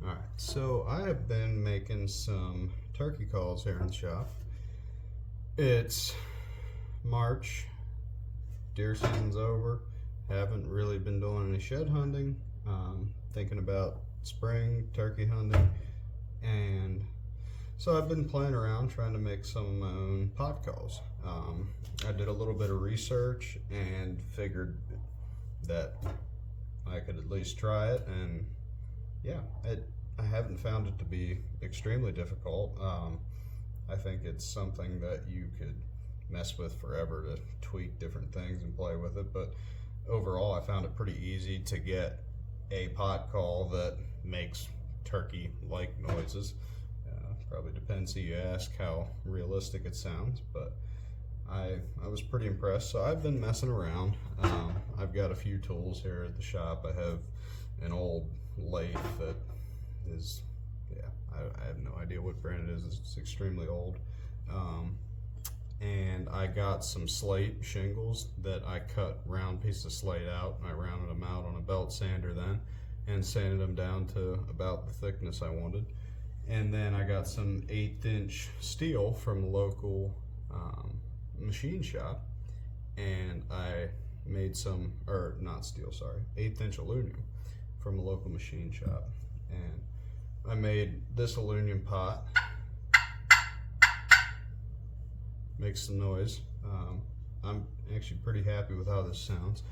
Alright, so I have been making some turkey calls here in the shop. It's March, deer season's over, haven't really been doing any shed hunting, thinking about spring turkey hunting, and so I've been playing around trying to make some of my own pot calls. I did a little bit of research and figured that I could at least try it, and yeah, I haven't found it to be extremely difficult. I think it's something that you could mess with forever to tweak different things and play with it, but overall I found it pretty easy to get a pot call that makes turkey-like noises. Probably depends who you ask how realistic it sounds, but I was pretty impressed. So I've been messing around. I've got a few tools here at the shop. I have an old lathe that is, yeah, I have no idea what brand it is. It's extremely old. And I got some slate shingles that I cut round pieces of slate out. I rounded them out on a belt sander then and sanded them down to about the thickness I wanted. And then I got some 1/8 inch steel from the local machine shop, and I made some, or not steel, sorry, 1/8 inch aluminum from a local machine shop. And I made this aluminum pot, makes some noise. I'm actually pretty happy with how this sounds.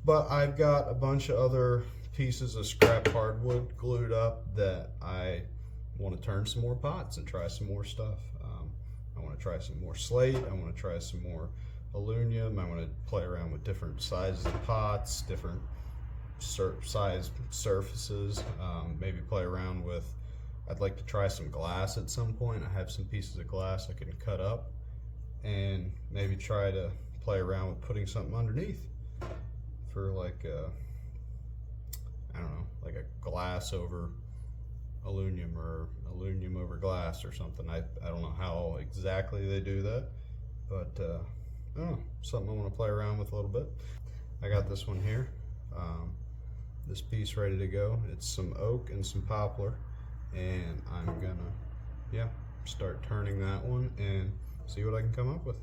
But I've got a bunch of other pieces of scrap hardwood glued up that I want to turn some more pots and try some more stuff. I want to try some more slate. I want to try some more aluminum. I want to play around with different sizes of pots, different size surfaces. Maybe play around with, I'd like to try some glass at some point. I have some pieces of glass I can cut up and maybe try to play around with putting something underneath for like a, I don't know, like a glass over aluminum or aluminum over glass or something. I don't know how exactly they do that, but I don't know, something I want to play around with a little bit. I got this one here, this piece ready to go. It's some oak and some poplar, and I'm gonna start turning that one and see what I can come up with.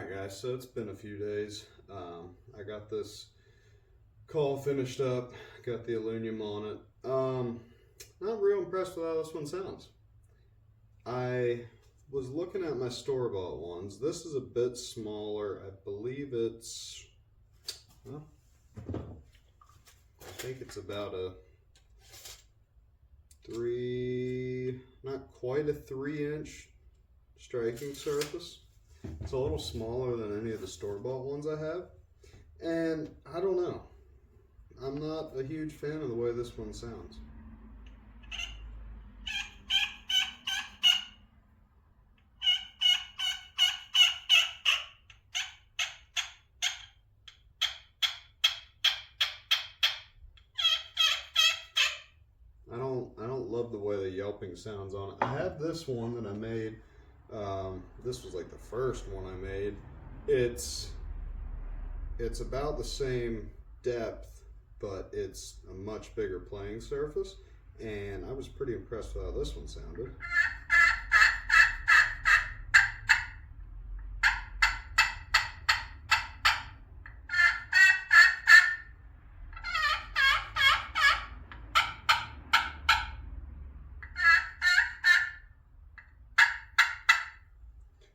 Alright guys, so it's been a few days. I got this call finished up, got the aluminum on it. Not real impressed with how this one sounds. I was looking at my store-bought ones. This is a bit smaller. I believe it's, well, I think it's about a not quite a 3-inch striking surface. It's a little smaller than any of the store-bought ones I have. And I don't know. I'm not a huge fan of the way this one sounds. I don't love the way the yelping sounds on it. I have this one that I made. This was like the first one I made. It's about the same depth, but it's a much bigger playing surface, and I was pretty impressed with how this one sounded.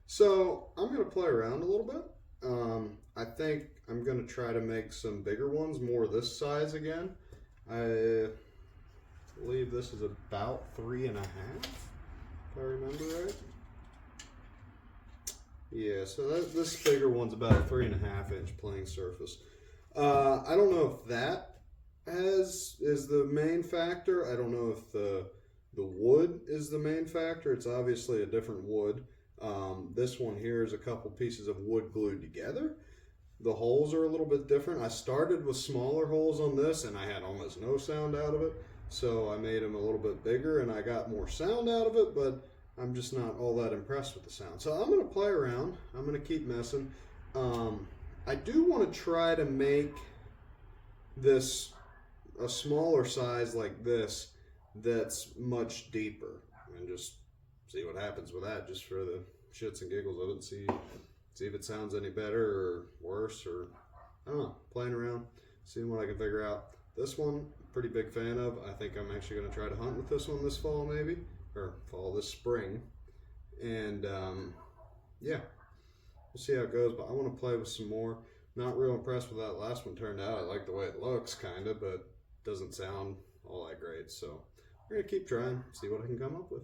So I'm going to play around a little bit. I think I'm going to try to make some bigger ones, more this size again. I believe this is about 3.5, if I remember right. Yeah, so this bigger one's about a 3.5-inch playing surface. I don't know if that is the main factor. I don't know if the wood is the main factor. It's obviously a different wood. This one here is a couple pieces of wood glued together. The holes are a little bit different. I started with smaller holes on this and I had almost no sound out of it. So I made them a little bit bigger and I got more sound out of it, but I'm just not all that impressed with the sound. So I'm going to play around. I'm going to keep messing. I do want to try to make this a smaller size like this that's much deeper, and just see what happens with that, just for the shits and giggles of it. See if it sounds any better or worse, or I don't know, playing around, seeing what I can figure out. This one, pretty big fan of. I think I'm actually going to try to hunt with this one this fall, maybe, or this spring. And yeah, we'll see how it goes, but I want to play with some more. Not real impressed with that last one turned out. I like the way it looks, kind of, but doesn't sound all that great. So we're going to keep trying, see what I can come up with.